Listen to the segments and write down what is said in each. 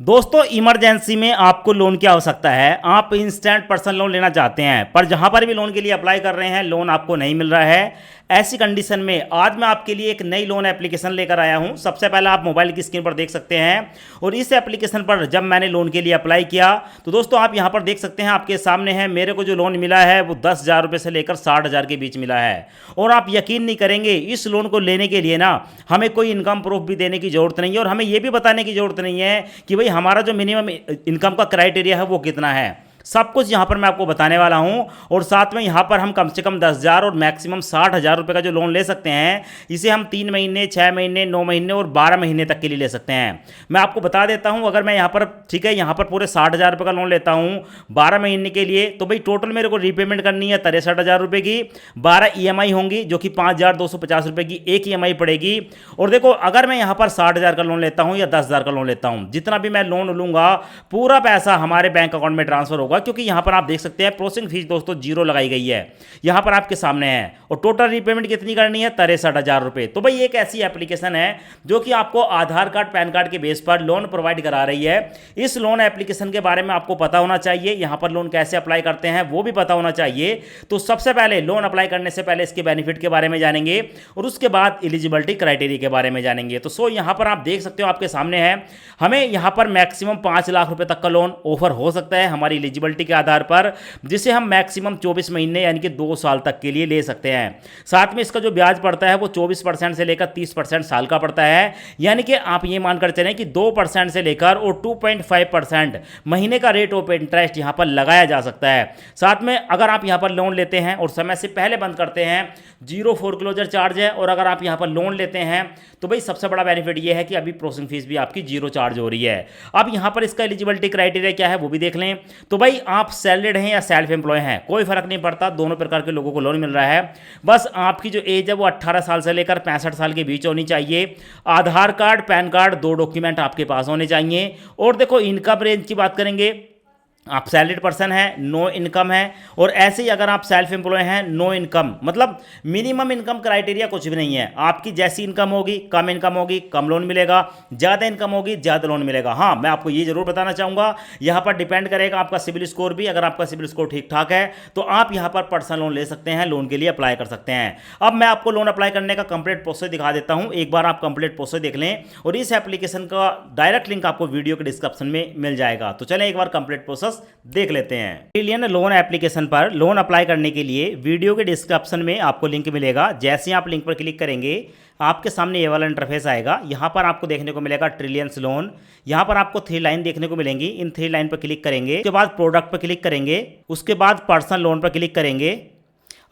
दोस्तों इमरजेंसी में आपको लोन की आवश्यकता है। आप इंस्टेंट पर्सनल लोन लेना चाहते हैं पर जहां पर भी लोन के लिए अप्लाई कर रहे हैं लोन आपको नहीं मिल रहा है। ऐसी कंडीशन में आज मैं आपके लिए एक नई लोन एप्लीकेशन लेकर आया हूं। सबसे पहले आप मोबाइल की स्क्रीन पर देख सकते हैं और इस एप्लीकेशन पर जब मैंने लोन के लिए अप्लाई किया तो दोस्तों आप यहां पर देख सकते हैं, आपके सामने है मेरे को जो लोन मिला है वो 10,000 रुपये से लेकर 60,000 के बीच मिला है। और आप यकीन नहीं करेंगे, इस लोन को लेने के लिए ना हमें कोई इनकम प्रूफ भी देने की जरूरत नहीं है और हमें यह भी बताने की जरूरत नहीं है कि भाई हमारा जो मिनिमम इनकम का क्राइटेरिया है वो कितना है। सब कुछ यहां पर मैं आपको बताने वाला हूं और साथ में यहां पर हम कम से कम 10,000 और मैक्सिमम 60,000 रुपए का जो लोन ले सकते हैं, इसे हम 3 महीने, 6 महीने, 9 महीने और 12 महीने तक के लिए ले सकते हैं। मैं आपको बता देता हूं, अगर मैं यहां पर ठीक है यहां पर पूरे 60,000 रुपए का लोन लेता हूं 12 महीने के लिए, तो भाई टोटल मेरे को रीपेमेंट करनी है 63,000 रुपए की। 12 EMI होंगी जो कि 5,250 रुपए की एक EMI पड़ेगी। और देखो अगर मैं यहां पर 60,000 का लोन लेता हूं या 10,000 का लोन लेता हूं, जितना भी मैं लोन लूंगा पूरा पैसा हमारे बैंक अकाउंट में ट्रांसफर होगा, क्योंकि यहां पर आप देख सकते हैं प्रोसेसिंग फीस दोस्तों 0 लगाई गई है, यहां पर आपके सामने है। और टोटल रीपेमेंट कितनी करनी है? 63,000 रुपए। तो भाई एक ऐसी एप्लीकेशन है जो कि आपको आधार कार्ड, पैन कार्ड के बेस पर लोन प्रोवाइड करा रही है। इस लोन एप्लीकेशन के बारे में आपको पता होना चाहिए, यहां पर लोन कैसे अप्लाई करते हैं वो भी पता होना चाहिए। तो सबसे पहले लोन अप्लाई करने से पहले इसके बेनिफिट के बारे में जानेंगे और उसके बाद एलिजिबिलिटी क्राइटेरिया के बारे में जानेंगे। तो यहां पर आप देख सकते हो, आपके सामने है, हमें यहां पर मैक्सिमम 5 लाख रुपए तक का लोन ऑफर हो सकता है हमारी एलिजिबिलिटी के आधार पर, जिसे हम मैक्सिमम 24 महीने यानी कि 2 साल तक के लिए ले सकते हैं। साथ में इसका जो ब्याज पड़ता है वो 24% से लेकर 30% साल का पड़ता है, यानी कि आप ये मानकर चलें कि 2% से लेकर और 2.5% महीने का रेट ऑफ इंटरेस्ट यहां पर लगाया जा सकता है। साथ में अगर आप यहां पर लोन लेते हैं और समय से पहले बंद करते हैं, 0 फोरक्लोजर चार्ज है। और अगर आप यहां पर लोन लेते हैं तो भाई सबसे बड़ा बेनिफिट ये है कि अभी प्रोसेसिंग फीस भी आपकी 0 चार्ज हो रही है। अब यहां पर इसका एलिजिबिलिटी क्राइटेरिया क्या है वो भी देख लें। तो भाई आप सैलरीड हैं या सेल्फ एम्प्लॉय हैं, कोई फर्क नहीं पड़ता, दोनों प्रकार के लोगों को लोन मिल रहा है। बस आपकी जो एज है वो 18 साल से लेकर 65 साल के बीच होनी चाहिए। आधार कार्ड, पैन कार्ड, 2 डॉक्यूमेंट आपके पास होने चाहिए। और देखो इनकम रेंज की बात करेंगे, आप सैलरीड पर्सन है, नो इनकम है। और ऐसे ही अगर आप सेल्फ एम्प्लॉय हैं, नो इनकम, मतलब मिनिमम इनकम क्राइटेरिया कुछ भी नहीं है। आपकी जैसी इनकम होगी, कम इनकम होगी कम लोन मिलेगा, ज़्यादा इनकम होगी ज़्यादा लोन मिलेगा। हाँ, मैं आपको ये जरूर बताना चाहूँगा, यहाँ पर डिपेंड करेगा आपका सिविल स्कोर भी। अगर आपका सिविल स्कोर ठीक ठाक है तो आप यहाँ पर पर्सनल लोन ले सकते हैं, लोन के लिए अप्लाई कर सकते हैं। अब मैं आपको लोन अप्लाई करने का कंप्लीट प्रोसेस दिखा देता हूँ, एक बार आप कंप्लीट प्रोसेस देख लें और इस एप्लीकेशन का डायरेक्ट लिंक आपको वीडियो के डिस्क्रिप्शन में मिल जाएगा। तो चलें एक बार कंप्लीट प्रोसेस देख लेते हैं। ट्रिलियन लोन एप्लीकेशन पर लोन अप्लाई करने के लिए वीडियो के डिस्क्रिप्शन में आपको लिंक मिलेगा। जैसे ही आप लिंक पर क्लिक करेंगे आपके सामने ये वाला इंटरफेस आएगा। यहाँ पर आपको देखने को मिलेगा ट्रिलियंस लोन। यहाँ पर आपको 3 लाइन देखने को मिलेंगी, इन 3 लाइन पर क्लिक करेंगे, उसके बाद प्रोडक्ट पर क्लिक करेंगे, उसके बाद पर्सनल लोन पर क्लिक करेंगे।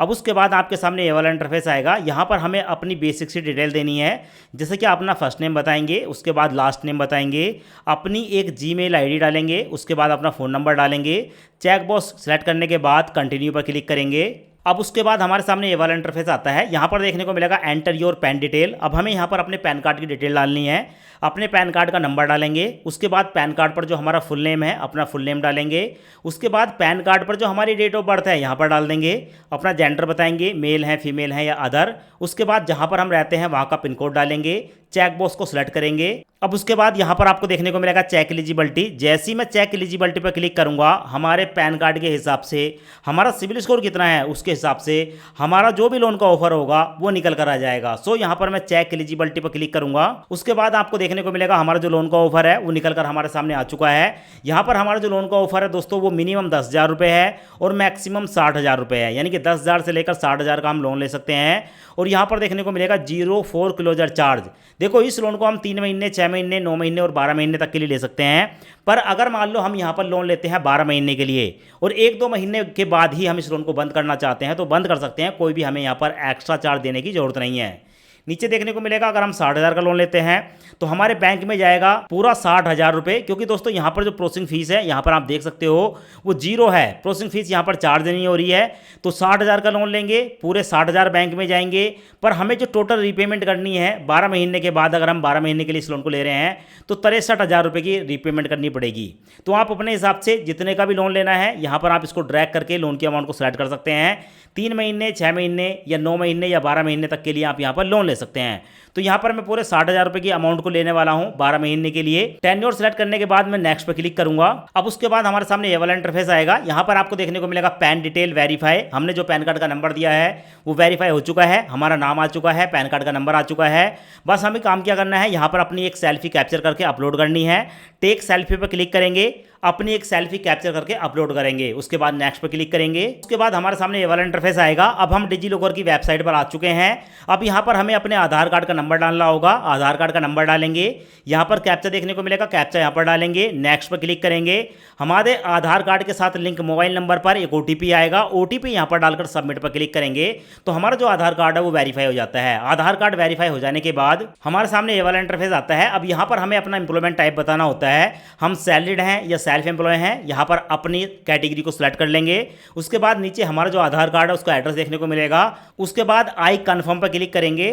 अब उसके बाद आपके सामने ये वाला इंटरफेस आएगा। यहाँ पर हमें अपनी बेसिक सी डिटेल देनी है, जैसे कि अपना फर्स्ट नेम बताएंगे, उसके बाद लास्ट नेम बताएंगे, अपनी एक जीमेल आईडी डालेंगे, उसके बाद अपना फ़ोन नंबर डालेंगे। चेक बॉक्स सेलेक्ट करने के बाद कंटिन्यू पर क्लिक करेंगे। अब उसके बाद हमारे सामने ये वाला इंटरफेस आता है। यहाँ पर देखने को मिलेगा एंटर योर पैन डिटेल। अब हमें यहाँ पर अपने पैन कार्ड की डिटेल डालनी है। अपने पैन कार्ड का नंबर डालेंगे, उसके बाद पैन कार्ड पर जो हमारा फुल नेम है अपना फुल नेम डालेंगे, उसके बाद पैन कार्ड पर जो हमारी डेट ऑफ बर्थ है यहाँ पर डाल देंगे, अपना जेंडर बताएंगे, मेल है फीमेल है या अदर। उसके बाद जहाँ पर हम रहते हैं वहाँ का पिन कोड डालेंगे, चेक बॉक्स को सिलेक्ट करेंगे। अब उसके बाद यहाँ पर आपको देखने को मिलेगा चेक एलिजिबिलिटी। जैसे ही मैं चेक एलिजिबिलिटी पर क्लिक करूँगा, हमारे पैन कार्ड के हिसाब से हमारा सिविल स्कोर कितना है उसके हिसाब से हमारा जो भी लोन का ऑफर होगा वो निकल कर आ जाएगा। यहाँ पर मैं चेक एलिजिबिलिटी पर क्लिक करूँगा। उसके बाद आपको देखने को मिलेगा हमारा जो लोन का ऑफर है वो निकल कर हमारे सामने आ चुका है। यहाँ पर हमारा जो लोन का ऑफर है दोस्तों वो मिनिमम 10,000 रुपये है और मैक्सिमम 60,000 रुपये है, यानी कि 10,000 से लेकर 60,000 का हम लोन ले सकते हैं। और यहाँ पर देखने को मिलेगा 0 फोरक्लोजर चार्ज। देखो इस लोन को हम 3 महीने, 6 महीने, 9 महीने और 12 महीने तक के लिए ले सकते हैं। पर अगर मान लो हम यहाँ पर लोन लेते हैं 12 महीने के लिए और 1-2 महीने के बाद ही हम इस लोन को बंद करना चाहते हैं तो बंद कर सकते हैं, कोई भी हमें यहाँ पर एक्स्ट्रा चार्ज देने की जरूरत नहीं है। नीचे देखने को मिलेगा अगर हम 60,000 का लोन लेते हैं तो हमारे बैंक में जाएगा पूरा 60,000 रुपये, क्योंकि दोस्तों यहाँ पर जो प्रोसेसिंग फीस है यहाँ पर आप देख सकते हो वो 0 है। प्रोसेसिंग फीस यहाँ पर चार्ज नहीं हो रही है। तो 60,000 का लोन लेंगे, पूरे 60,000 बैंक में जाएंगे, पर हमें जो टोटल रीपेमेंट करनी है 12 महीने के बाद, अगर हम 12 महीने के लिए इस लोन को ले रहे हैं तो 63,000 रुपये की रीपेमेंट करनी पड़ेगी। तो आप अपने हिसाब से जितने का भी लोन लेना है यहाँ पर आप इसको ड्रैग करके लोन की अमाउंट को सेलेक्ट कर सकते हैं। 3 महीने, 6 महीने या 9 महीने या 12 महीने तक के लिए आप यहाँ पर लोन ले सकते हैं। तो यहाँ पर मैं पूरे 60,000 रुपए की अमाउंट को लेने वाला हूँ 12 महीने के लिए। टेन्योर सेलेक्ट करने के बाद मैं नेक्स्ट पे क्लिक करूंगा। अब उसके बाद हमारे सामने ये वाला इंटरफेस आएगा। यहाँ पर आपको देखने को मिलेगा पैन डिटेल वेरीफाई। हमने जो पैन कार्ड का नंबर दिया है वो वेरीफाई हो चुका है, हमारा नाम आ चुका है, पैन कार्ड का नंबर आ चुका है। बस हमें काम क्या करना है, यहाँ पर अपनी एक सेल्फी कैप्चर करके अपलोड करनी है। टेक सेल्फी पर क्लिक करेंगे, अपनी एक सेल्फी कैप्चर करके अपलोड करेंगे। उसके बाद नेक्स्ट पर क्लिक करेंगे। उसके बाद हमारे सामने ये वाला इंटरफेस आएगा। अब हम डिजी लॉकर की वेबसाइट पर आ चुके हैं। अब यहाँ पर हमें अपने आधार कार्ड का नंबर डालना होगा। आधार कार्ड का नंबर डालेंगे, यहाँ पर कैप्चा देखने को मिलेगा, कैप्चा यहाँ पर डालेंगे, नेक्स्ट पर क्लिक करेंगे। हमारे आधार कार्ड के साथ लिंक मोबाइल नंबर पर एक ओटीपी आएगा, ओटीपी यहाँ पर डालकर सबमिट पर क्लिक करेंगे तो हमारा जो आधार कार्ड है वो वेरीफाई हो जाता है। आधार कार्ड वेरीफाई हो जाने के बाद हमारे सामने ये वाला इंटरफेस आता है। अब यहाँ पर हमें अपना एम्प्लॉयमेंट टाइप बताना होता है, हम सैलरीड हैं या सेल्फ एम्प्लॉय हैं। यहाँ पर अपनी कैटेगरी को सिलेक्ट कर लेंगे। उसके बाद नीचे हमारा जो आधार कार्ड है उसका एड्रेस देखने को मिलेगा। उसके बाद आई कन्फर्म पर क्लिक करेंगे।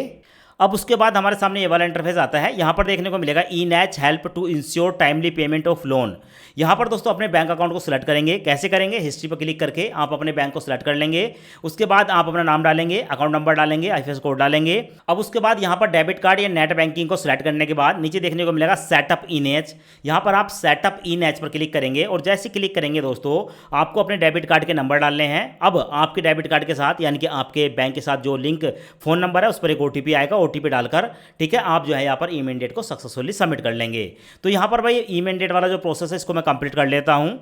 अब उसके बाद हमारे सामने ये वाला इंटरफेस आता है। यहाँ पर देखने को मिलेगा e NACH help to ensure timely payment of loan. यहाँ पर दोस्तों अपने बैंक अकाउंट को सिलेक्ट करेंगे। कैसे करेंगे, हिस्ट्री पर क्लिक करके आप अपने बैंक को सिलेक्ट कर लेंगे। उसके बाद आप अपना नाम डालेंगे, अकाउंट नंबर डालेंगे, आईएफएससी कोड डालेंगे। अब उसके बाद यहाँ पर डेबिट कार्ड या नेट बैंकिंग को सिलेक्ट करने के बाद नीचे देखने को मिलेगा सेटअप ई नैच। यहाँ पर आप सेटअप ई नैच पर क्लिक करेंगे और जैसे क्लिक करेंगे दोस्तों आपको अपने डेबिट कार्ड के नंबर डालने हैं। अब आपके डेबिट कार्ड के साथ यानी कि आपके बैंक के साथ जो लिंक फोन नंबर है उस पर एक ओटीपी आएगा, ओटीपी डालकर ठीक है आप जो है यहाँ पर ई मैंडेट को सक्सेसफुली सबमिट कर लेंगे। तो यहाँ पर भाई ई मैंडेट वाला जो प्रोसेस है इसको मैं कंप्लीट कर लेता हूँ।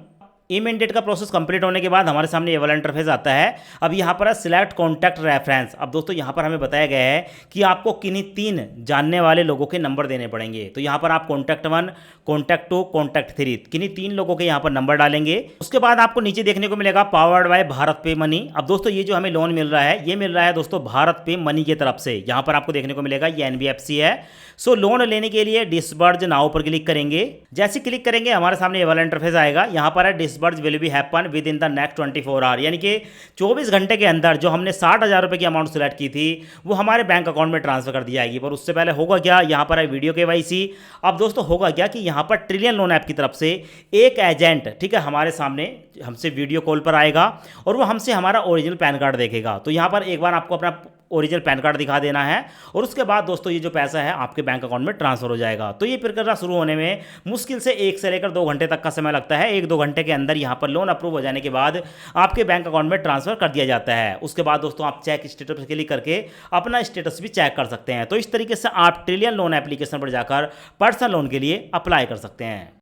ई मैंडेट का प्रोसेस कंप्लीट होने के बाद हमारे सामने ये वाला इंटरफेस आता है। अब यहाँ पर सिलेक्ट कॉन्टैक्ट रेफरेंस। अब दोस्तों यहाँ पर हमें बताया गया है कि आपको किन्हीं 3 जानने वाले लोगों के नंबर देने पड़ेंगे। तो यहाँ पर आप कॉन्टैक्ट 1, कॉन्टैक्ट 2, कॉन्टैक्ट 3 किन्हीं 3 लोगों के यहाँ पर नंबर डालेंगे। उसके बाद आपको नीचे देखने को मिलेगा पावर्ड बाय भारत पे मनी। अब दोस्तों ये जो हमें लोन मिल रहा है ये मिल रहा है दोस्तों भारत पे मनी की तरफ से। यहाँ पर आपको देखने को मिलेगा ये एनबीएफसी है। सो लोन लेने के लिए डिसबर्ज नाउ पर क्लिक करेंगे। जैसे क्लिक करेंगे हमारे सामने ये वाला इंटरफेस आएगा। यहाँ पर है disburse will be happen within the next 24 hour, यानी कि 24 घंटे के अंदर जो हमने 60,000 रुपए की अमाउंट सेलेक्ट की थी वो हमारे बैंक अकाउंट में ट्रांसफर कर दी जाएगी। पर उससे पहले होगा क्या, यहाँ पर है वीडियो केवाईसी। अब दोस्तों होगा क्या कि यहाँ पर ट्रिलियन लोन ऐप की तरफ से एक एजेंट ठीक है हमारे सामने हमसे वीडियो कॉल पर आएगा और वो हमसे हमारा ओरिजिनल पैन कार्ड देखेगा। तो यहाँ पर एक बार आपको अपना ओरिजिनल पैन कार्ड दिखा देना है और उसके बाद दोस्तों ये जो पैसा है आपके बैंक अकाउंट में ट्रांसफर हो जाएगा। तो ये प्रक्रिया शुरू होने में मुश्किल से 1 से लेकर 2 घंटे तक का समय लगता है। 1-2 घंटे के अंदर यहाँ पर लोन अप्रूव हो जाने के बाद आपके बैंक अकाउंट में ट्रांसफर कर दिया जाता है। उसके बाद दोस्तों आप चेक स्टेटस पर क्लिक करके अपना स्टेटस भी चेक कर सकते हैं। तो इस तरीके से आप ट्रिलियन लोन एप्लीकेशन पर जाकर पर्सनल लोन के लिए अप्लाई कर सकते हैं।